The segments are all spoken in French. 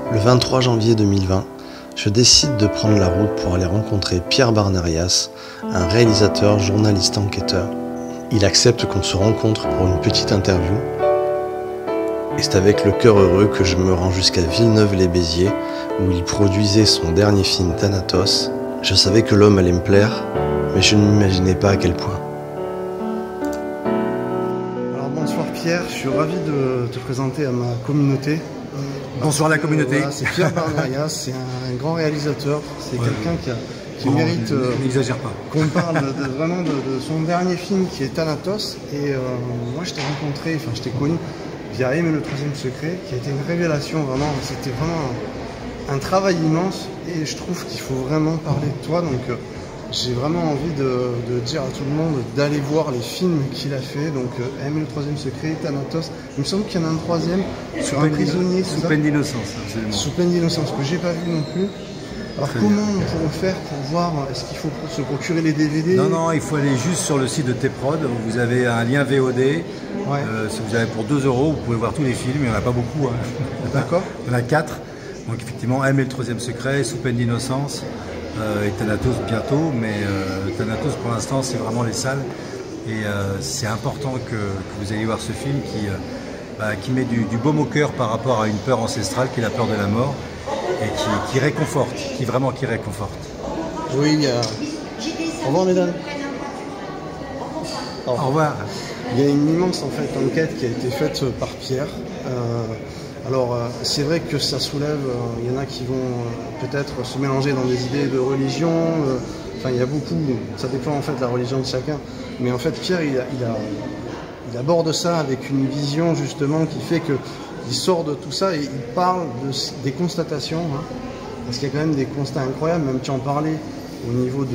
Le 23 janvier 2020, je décide de prendre la route pour aller rencontrer Pierre Barnarias, un réalisateur, journaliste, enquêteur. Il accepte qu'on se rencontre pour une petite interview. Et c'est avec le cœur heureux que je me rends jusqu'à Villeneuve-les-Béziers, où il produisait son dernier film Thanatos. Je savais que l'homme allait me plaire, mais je ne m'imaginais pas à quel point. Alors bonsoir Pierre, je suis ravi de te présenter à ma communauté. Bonsoir la communauté. Voilà, c'est Pierre Barnarias, c'est un grand réalisateur, c'est quelqu'un qui mérite n'exagère pas. Qu'on parle vraiment de son dernier film qui est Thanatos. Et moi je t'ai rencontré, enfin je t'ai connu via Aimer le troisième secret, qui a été une révélation vraiment, c'était vraiment un travail immense et je trouve qu'il faut vraiment parler de toi. Donc j'ai vraiment envie de dire à tout le monde d'aller voir les films qu'il a fait. Donc Aimer le troisième secret, Thanatos. Il me semble qu'il y en a un troisième sur un prisonnier. Sous peine d'innocence, absolument. Sous peine d'innocence, que j'ai pas vu non plus. Alors comment on pourrait faire pour voir, est-ce qu'il faut se procurer les DVD? Non, il faut aller juste sur le site de T-Prod, où vous avez un lien VOD. Ouais. Si vous avez pour 2 €, vous pouvez voir tous les films, il n'y en a pas beaucoup. Hein. D'accord. Il y en a 4. Donc effectivement, Aimer le troisième secret, Sous peine d'innocence, et Thanatos bientôt. Mais Thanatos pour l'instant, c'est vraiment les salles. Et c'est important que vous ayez voir ce film qui met du baume au cœur par rapport à une peur ancestrale qui est la peur de la mort. Et qui réconforte, qui réconforte. Oui, il y a... Au revoir mesdames. Au revoir. Il y a une immense en fait enquête qui a été faite par Pierre. Alors c'est vrai que ça soulève, il y en a qui vont peut-être se mélanger dans des idées de religion. Enfin il y a beaucoup, ça dépend en fait de la religion de chacun. Mais en fait Pierre il aborde ça avec une vision justement qui fait que il sort de tout ça et il parle des constatations, hein, parce qu'il y a quand même des constats incroyables, même tu en parlais au niveau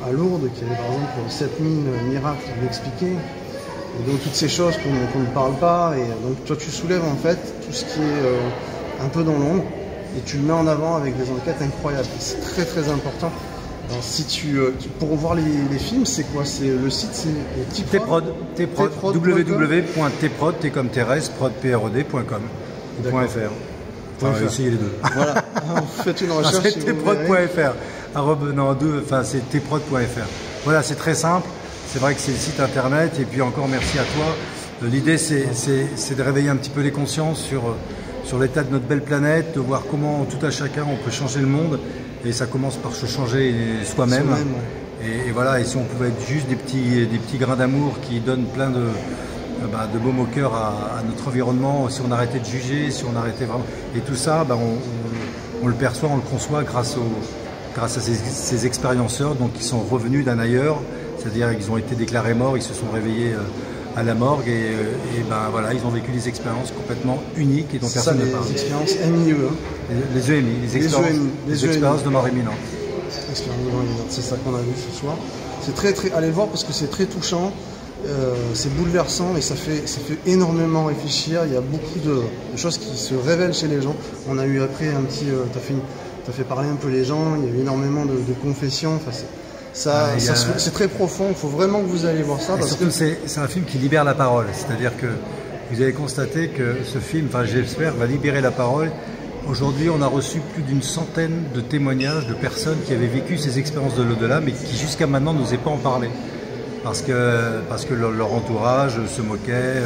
à Lourdes, qui avait par exemple 7000 miracles expliqués, et donc toutes ces choses qu'on ne parle pas, et donc toi tu soulèves en fait tout ce qui est un peu dans l'ombre, et tu le mets en avant avec des enquêtes incroyables, c'est très très important. Alors, si pour voir les films, c'est quoi? C'est le site, c'est T-Prod, www.tprod, T comme Thérèse, prod.com. .fr. Essayez les deux. Voilà, faites une recherche. C'est tprod.fr. C'est tprod.fr. Voilà, c'est très simple. C'est vrai que c'est le site internet. Et puis encore merci à toi. L'idée, c'est de réveiller un petit peu les consciences sur l'état de notre belle planète, de voir comment tout à chacun on peut changer le monde. Et ça commence par se changer soi-même. Et voilà, et si on pouvait être juste des petits grains d'amour qui donnent plein de baume au cœur à notre environnement, si on arrêtait de juger, si on arrêtait vraiment... Et tout ça, on le perçoit, on le conçoit grâce à ces expérienceurs donc, qui sont revenus d'un ailleurs, c'est-à-dire qu'ils ont été déclarés morts, ils se sont réveillés à la morgue et voilà, ils ont vécu des expériences complètement uniques et dont personne ne parle. Les expériences MIE. Les EMI, les expériences de mort imminente. C'est ça qu'on a vu ce soir. C'est très, allez le voir parce que c'est très touchant. C'est bouleversant et ça fait énormément réfléchir. Il y a beaucoup de choses qui se révèlent chez les gens. On a eu après un petit... t'as fait parler un peu les gens, il y a eu énormément de confessions. Enfin, c'est très profond, il faut vraiment que vous allez voir ça. Parce surtout, c'est un film qui libère la parole. C'est-à-dire que vous avez constaté que ce film, j'espère, va libérer la parole. Aujourd'hui, on a reçu plus d'une centaine de témoignages de personnes qui avaient vécu ces expériences de l'au-delà, mais qui jusqu'à maintenant n'osaient pas en parler. Parce que leur entourage se moquait,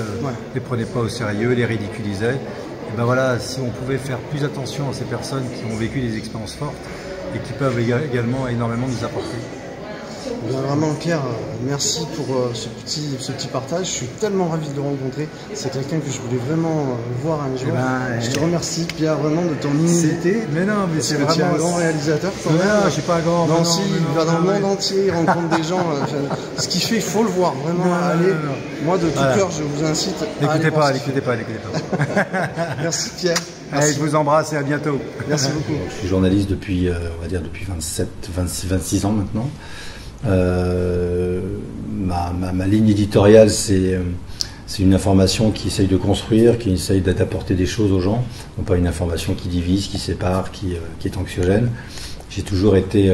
les prenait pas au sérieux, les ridiculisait. Et voilà, si on pouvait faire plus attention à ces personnes qui ont vécu des expériences fortes et qui peuvent également énormément nous apporter. Vraiment Pierre, merci pour ce petit partage. Je suis tellement ravi de le rencontrer. C'est quelqu'un que je voulais vraiment voir un jour. Je te remercie Pierre vraiment de ton humilité. Mais non, mais c'est vraiment un grand réalisateur. Non, je suis pas un grand. Non, si, il va dans le monde entier, il rencontre des gens. Ce qu'il fait, il faut le voir. Vraiment, allez. Moi, de tout cœur, je vous incite. L'écoutez pas. Merci Pierre. Allez, je vous embrasse et à bientôt. Merci beaucoup. Je suis journaliste depuis, on va dire, depuis 26 ans maintenant. Ma ligne éditoriale, c'est une information qui essaye de construire, qui essaye d'apporter des choses aux gens, non pas une information qui divise, qui sépare, qui est anxiogène. J'ai toujours été,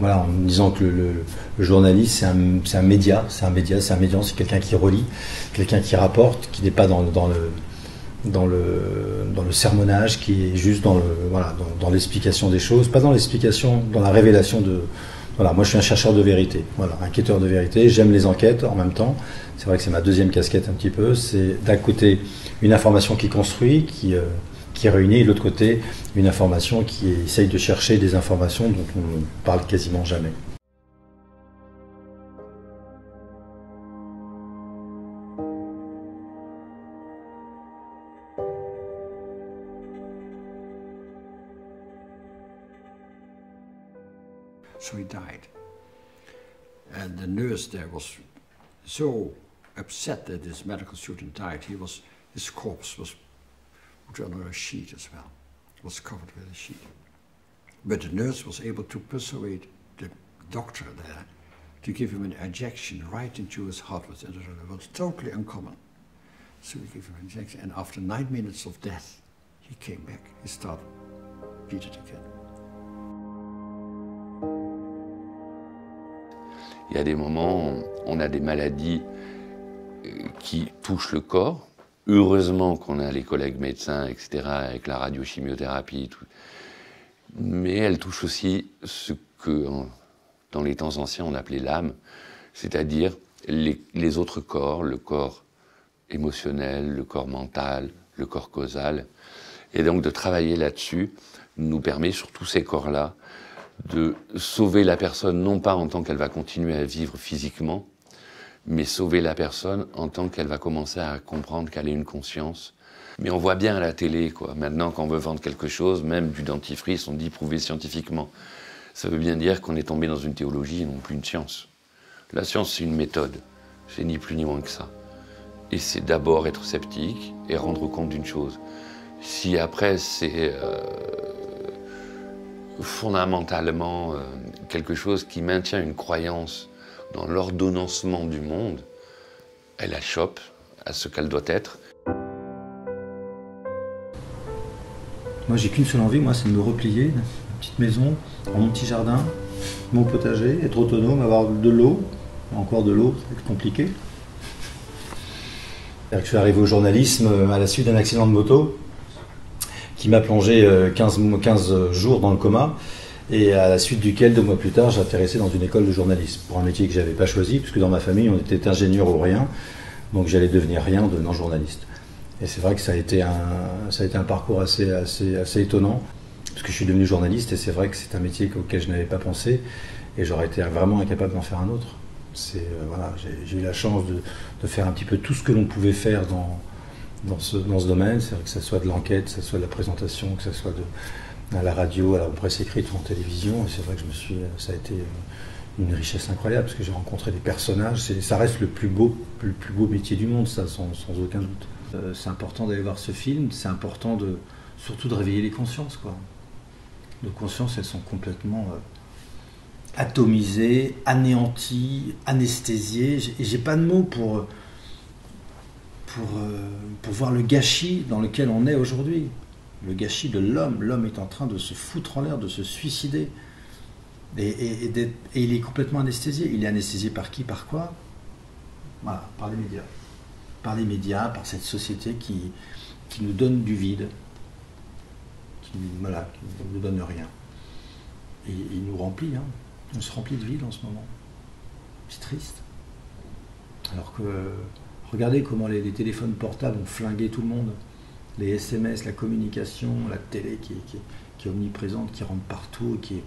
voilà, en me disant que le journaliste, c'est un média, c'est quelqu'un qui relie, quelqu'un qui rapporte, qui n'est pas dans dans le sermonnage, qui est juste dans l'explication des choses, pas dans l'explication, dans la révélation de... Voilà, moi je suis un chercheur de vérité, voilà, un quêteur de vérité, j'aime les enquêtes en même temps. C'est vrai que c'est ma deuxième casquette un petit peu, c'est d'un côté une information qui construit, qui réunit, et de l'autre côté une information qui essaye de chercher des informations dont on ne parle quasiment jamais. So he died. And the nurse there was so upset that this medical student died. His corpse was put under a sheet as well. It was covered with a sheet. But the nurse was able to persuade the doctor there to give him an injection right into his heart. It was totally uncommon. So we gave him an injection, and after 9 minutes of death, he came back. He started beat it again. Il y a des moments où on a des maladies qui touchent le corps. Heureusement qu'on a les collègues médecins, etc., avec la radiochimiothérapie. Tout. Mais elles touchent aussi ce que, dans les temps anciens, on appelait l'âme, c'est-à-dire les autres corps, le corps émotionnel, le corps mental, le corps causal. Et donc de travailler là-dessus nous permet, sur tous ces corps-là, de sauver la personne, non pas en tant qu'elle va continuer à vivre physiquement, mais sauver la personne en tant qu'elle va commencer à comprendre qu'elle a une conscience. Mais on voit bien à la télé, quoi. Maintenant, quand on veut vendre quelque chose, même du dentifrice, on dit prouvé scientifiquement. Ça veut bien dire qu'on est tombé dans une théologie et non plus une science. La science, c'est une méthode. C'est ni plus ni moins que ça. Et c'est d'abord être sceptique et rendre compte d'une chose. Si après, c'est fondamentalement quelque chose qui maintient une croyance dans l'ordonnancement du monde, elle achoppe à ce qu'elle doit être. Moi, j'ai qu'une seule envie, moi, c'est de me replier, une petite maison, dans mon petit jardin, mon potager, être autonome, avoir de l'eau, encore de l'eau, ça va être compliqué. Je suis arrivé au journalisme à la suite d'un accident de moto qui m'a plongé 15 jours dans le coma, et à la suite duquel, 2 mois plus tard, j'ai atterrissé dans une école de journalisme, pour un métier que je n'avais pas choisi, puisque dans ma famille, on était ingénieur ou rien, donc j'allais devenir rien de non-journaliste. Et c'est vrai que ça a été un parcours assez étonnant, parce que je suis devenu journaliste, et c'est vrai que c'est un métier auquel je n'avais pas pensé, et j'aurais été vraiment incapable d'en faire un autre. Voilà, j'ai eu la chance de faire un petit peu tout ce que l'on pouvait faire dans ce domaine, c'est vrai que ça soit de l'enquête, que ça soit de la présentation, que ça soit à la radio, à la presse écrite ou en télévision, et c'est vrai que ça a été une richesse incroyable, parce que j'ai rencontré des personnages, ça reste le plus beau métier du monde, ça, sans aucun doute. C'est important d'aller voir ce film, c'est important surtout de réveiller les consciences, quoi. Nos consciences, elles sont complètement atomisées, anéanties, anesthésiées, et j'ai pas de mots pour voir le gâchis dans lequel on est aujourd'hui. Le gâchis de l'homme. L'homme est en train de se foutre en l'air, de se suicider. Et il est complètement anesthésié. Il est anesthésié par qui, par quoi? Voilà, par les médias. Par les médias, par cette société qui nous donne du vide, qui ne nous donne rien. Et il nous remplit, hein. On se remplit de vide en ce moment. C'est triste. Alors que, regardez comment les téléphones portables ont flingué tout le monde. Les SMS, la communication, la télé qui est omniprésente, qui rentre partout, il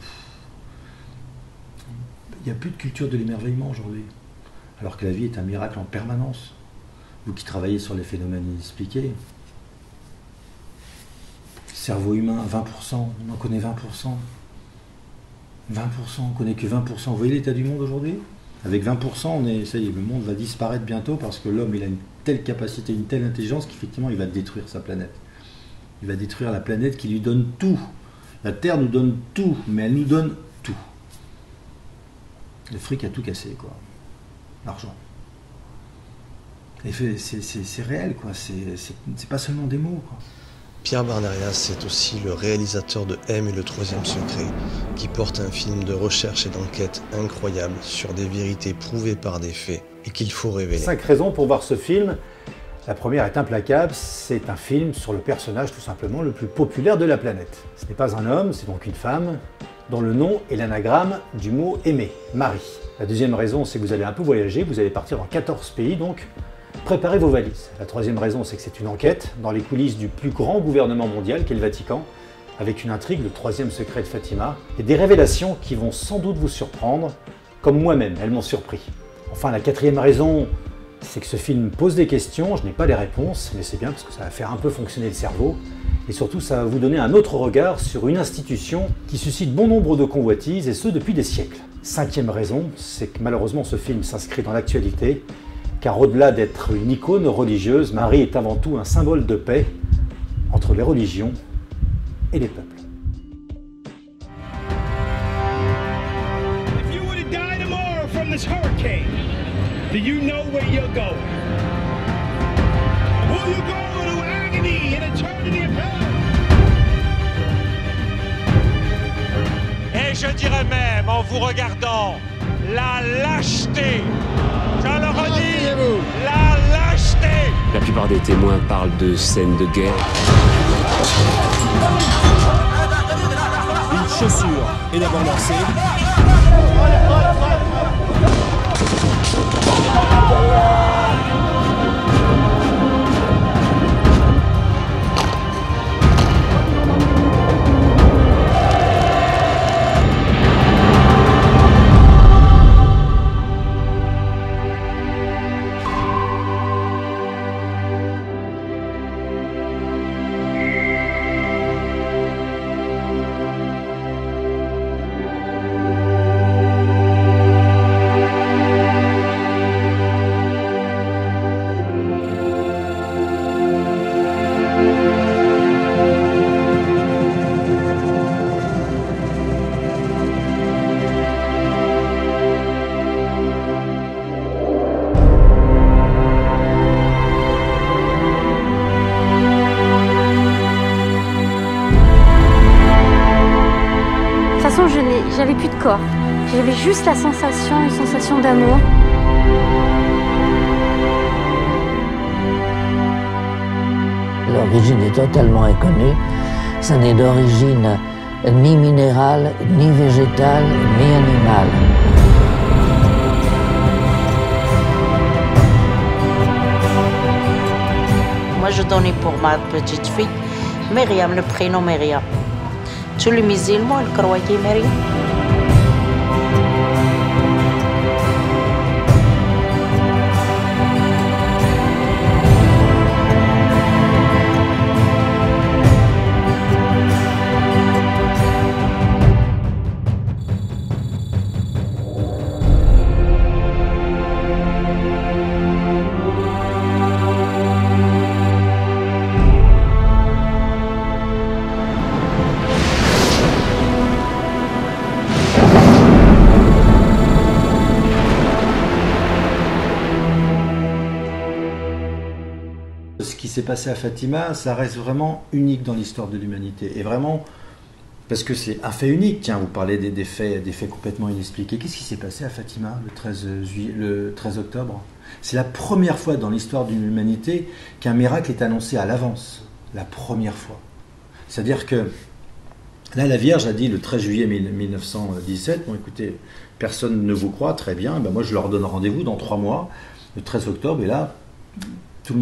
n'y a plus de culture de l'émerveillement aujourd'hui. Alors que la vie est un miracle en permanence. Vous qui travaillez sur les phénomènes inexpliqués, cerveau humain, 20%, on en connaît 20%. 20%, on ne connaît que 20%. Vous voyez l'état du monde aujourd'hui? Avec 20%, ça y est, le monde va disparaître bientôt parce que l'homme, il a une telle capacité, une telle intelligence qu'effectivement, il va détruire sa planète. Il va détruire la planète qui lui donne tout. La Terre nous donne tout, mais elle nous donne tout. Le fric a tout cassé, quoi. L'argent. Et c'est réel, quoi. C'est pas seulement des mots, quoi. Pierre Barnerias, c'est aussi le réalisateur de M et le troisième secret, qui porte un film de recherche et d'enquête incroyable sur des vérités prouvées par des faits et qu'il faut révéler. 5 raisons pour voir ce film. La première est implacable, c'est un film sur le personnage tout simplement le plus populaire de la planète. Ce n'est pas un homme, c'est donc une femme, dont le nom est l'anagramme du mot aimer, Marie. La deuxième raison, c'est que vous allez un peu voyager, vous allez partir dans 14 pays, donc préparez vos valises. La troisième raison, c'est que c'est une enquête dans les coulisses du plus grand gouvernement mondial qu'est le Vatican, avec une intrigue, le troisième secret de Fatima, et des révélations qui vont sans doute vous surprendre, comme moi-même, elles m'ont surpris. Enfin, la quatrième raison, c'est que ce film pose des questions, je n'ai pas les réponses, mais c'est bien parce que ça va faire un peu fonctionner le cerveau, et surtout ça va vous donner un autre regard sur une institution qui suscite bon nombre de convoitises, et ce depuis des siècles. Cinquième raison, c'est que malheureusement ce film s'inscrit dans l'actualité, car au-delà d'être une icône religieuse, Marie est avant tout un symbole de paix entre les religions et les peuples. If you were to die tomorrow from this hurricane, do you know where you're going? Will you go to agony and eternity of hell? Et je dirais même, en vous regardant, la lâcheté. Je le redis, la lâcheté. La plupart des témoins parlent de scènes de guerre. Une chaussure est d'abord lancée. J'avais plus de corps, j'avais juste la sensation, une sensation d'amour. L'origine est totalement inconnue, ça n'est d'origine ni minérale, ni végétale, ni animale. Moi je donnais pour ma petite fille Myriam, le prénom Myriam. Tous les musulmans le croyaient Myriam. Ce qui s'est passé à Fatima, ça reste vraiment unique dans l'histoire de l'humanité. Et vraiment, parce que c'est un fait unique. Tiens, vous parlez des faits complètement inexpliqués. Qu'est-ce qui s'est passé à Fatima le 13 octobre? C'est la première fois dans l'histoire de l'humanité qu'un miracle est annoncé à l'avance. La première fois. C'est-à-dire que là, la Vierge a dit le 13 juillet 1917, bon écoutez, personne ne vous croit, très bien, ben moi je leur donne rendez-vous dans 3 mois, le 13 octobre, et là, que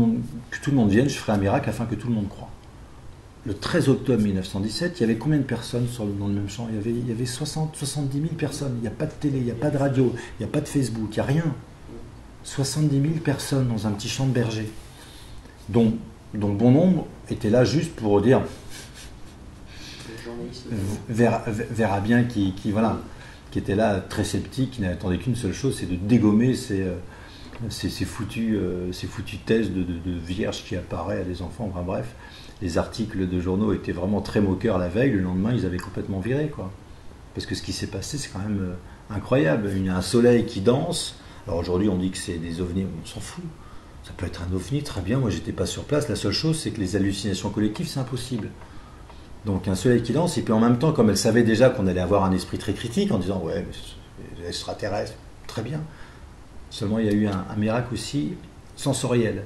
tout le monde vienne, je ferai un miracle afin que tout le monde croie. Le 13 octobre 1917, il y avait combien de personnes dans le même champ? Il y avait 70 000 personnes. Il n'y a pas de télé, il n'y a pas de radio, il n'y a pas de Facebook, il n'y a rien. 70 000 personnes dans un petit champ de berger, dont bon nombre étaient là juste pour dire verra bien qui était là très sceptique, qui n'attendait qu'une seule chose, c'est de dégommer ces foutues thèses de vierge qui apparaît à des enfants. Enfin bref, les articles de journaux étaient vraiment très moqueurs la veille. Le lendemain, ils avaient complètement viré, quoi. Parce que ce qui s'est passé, c'est quand même incroyable. Il y a un soleil qui danse. Alors aujourd'hui, on dit que c'est des ovnis, on s'en fout. Ça peut être un ovni, très bien. Moi, j'étais pas sur place. La seule chose, c'est que les hallucinations collectives, c'est impossible. Donc un soleil qui danse, et puis en même temps, comme elle savait déjà qu'on allait avoir un esprit très critique, en disant ouais, les extraterrestres, très bien. Seulement, il y a eu un miracle aussi sensoriel.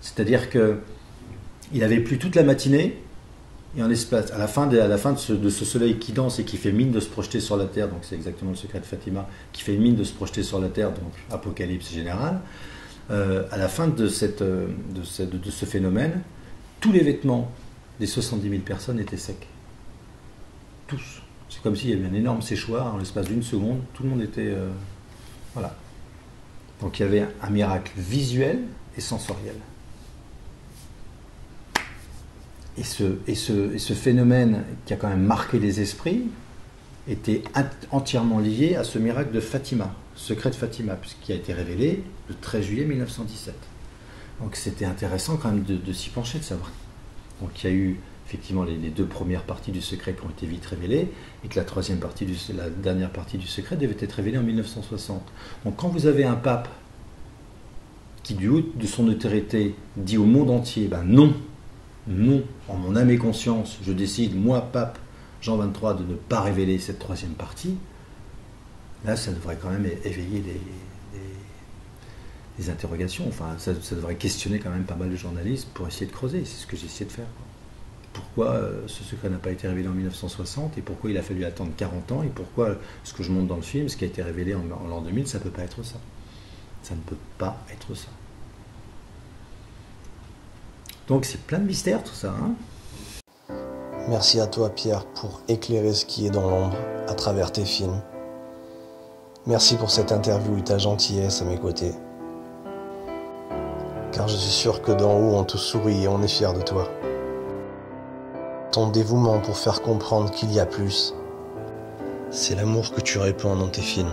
C'est-à-dire qu'il avait plu toute la matinée, et en l'espace, à la fin de ce soleil qui danse et qui fait mine de se projeter sur la Terre, donc c'est exactement le secret de Fatima, qui fait mine de se projeter sur la Terre, donc apocalypse générale, à la fin de ce phénomène, tous les vêtements des 70 000 personnes étaient secs. Tous. C'est comme s'il y avait un énorme séchoir, en l'espace d'une seconde, tout le monde était... voilà. Donc il y avait un miracle visuel et sensoriel. Et ce phénomène qui a quand même marqué les esprits était entièrement lié à ce miracle de Fatima, secret de Fatima, qui a été révélé le 13 juillet 1917. Donc c'était intéressant quand même de s'y pencher, de savoir. Donc il y a eu effectivement les 2 premières parties du secret qui ont été vite révélées, et que la dernière partie du secret devait être révélée en 1960. Donc quand vous avez un pape qui, du haut de son autorité, dit au monde entier, ben non, en mon âme et conscience, je décide, moi, pape Jean XXIII, de ne pas révéler cette 3e partie, là, ça devrait quand même éveiller des interrogations. Enfin, ça devrait questionner quand même pas mal de journalistes pour essayer de creuser. C'est ce que j'ai essayé de faire. Pourquoi ce secret n'a pas été révélé en 1960 et pourquoi il a fallu attendre 40 ans et pourquoi ce que je montre dans le film, ce qui a été révélé en l'an 2000, ça ne peut pas être ça. Ça ne peut pas être ça. Donc c'est plein de mystères tout ça. Hein. Merci à toi Pierre pour éclairer ce qui est dans l'ombre à travers tes films. Merci pour cette interview et ta gentillesse à mes côtés. Car je suis sûr que d'en haut on te sourit et on est fiers de toi. Ton dévouement pour faire comprendre qu'il y a plus, c'est l'amour que tu répands dans tes films.